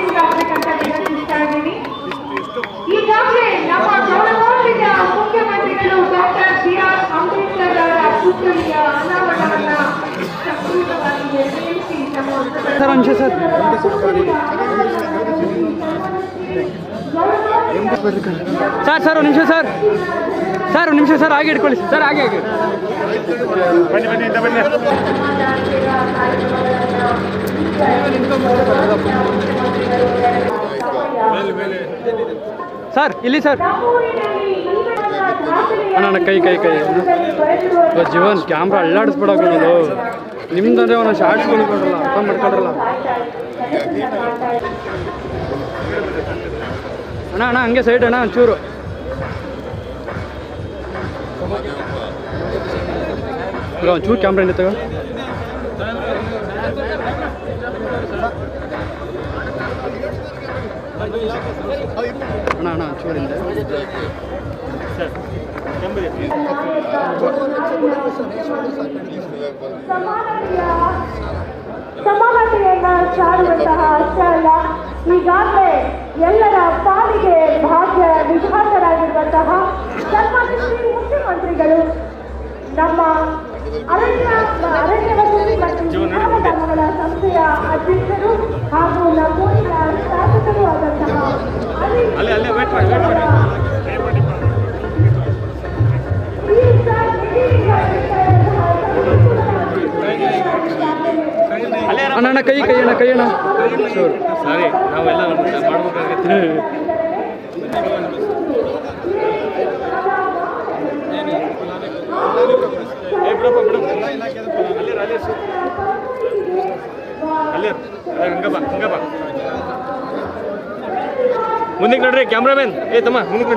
Meeting ಆಗ್ಬೇಕಂತ ವಿನಂತಿಸ್ತಾ ಇದ್ದೀನಿ. ಈಗಾಗಲೇ ನಮ್ಮ ಗೌರವಾನ್ವಿತ ಮುಖ್ಯಮಂತ್ರಿಗಳು ಡಾಕ್ಟರ್ ಬಿ.ಆರ್. ಅಂಬೇಡ್ಕರ್ ಅವರ ಪುತ್ಥಳಿಯ ಅನಾವರಣವನ್ನ ಸಂಪೂರ್ಣವಾಗಿ ನೆರವೇರಿಸಿ ಸರ್ ಒಂದು ನಿಮಿಷ ಸರ್ ಒಂದು ನಿಮಿಷ ಸರ್ ಹಾಗೆ ಇಟ್ಕೊಳ್ಳಿ ಸರ್ ಹಾಗೆ ಬನ್ನಿ ಸರ್ ಇಲ್ಲಿ ಸರ್ ಅಣ್ಣ ಕೈ ಜೀವನ್ ಕ್ಯಾಮ್ರಾ ಅಳ್ಳಾಡಿಸ್ಬಿಡೋದು ನಿಮ್ದಂದ್ರೆ ಅವನ ಶಾರ್ಟ್ಸ್ ಕೊಡ್ಕೊಡ್ರಲ್ಲ ಅರ್ಥ ಮಾಡ್ಕೊಡ್ರಲ್ಲ ಅಣ್ಣ ಹಂಗೆ ಸೈಡ್ ಅಣ್ಣ ಒಂಚೂರು ಒಂಚೂರು ಕ್ಯಾಮ್ರಾ ಇಂದ ತಗೋ ಅಣ್ಣ ಒಂಚೂರಿಂದ ಸಮಾನತೆಯನ್ನ ಸಾರುವಂತಹ ಅಷ್ಟೇ ಅಲ್ಲ, ಈಗಾಗಲೇ ಎಲ್ಲರ ಪಾಲಿಗೆ ಭಾಗ್ಯ ವಿಧಾತರಾಗಿರುವಂತಹ ಸನ್ಮಾನ್ಯ ಶ್ರೀ ಮುಖ್ಯಮಂತ್ರಿಗಳು ನಮ್ಮ ಅರಣ್ಯ ವಸತಿ ಮತ್ತು ಧರ್ಮಗಳ ಸಂಸ್ಥೆಯ ಅಧ್ಯಕ್ಷರು ಹಾಗೂ ನಮ್ಮೂರಿನ ಶಾಸಕರು ಆದಂತಹ ಅಣ್ಣ ಕೈ ಅಣ್ಣ ಸಾರಿ ನಾವೆಲ್ಲ ಮಾಡ್ಬೇಕಾಗುತ್ತೆ ಮುಂದಕ್ಕೆ ನೋಡ್ರಿ ಕ್ಯಾಮ್ರಾಮನ್ ತಮ್ಮ ಮುಂದಕ್ಕೆ ನೋಡಿ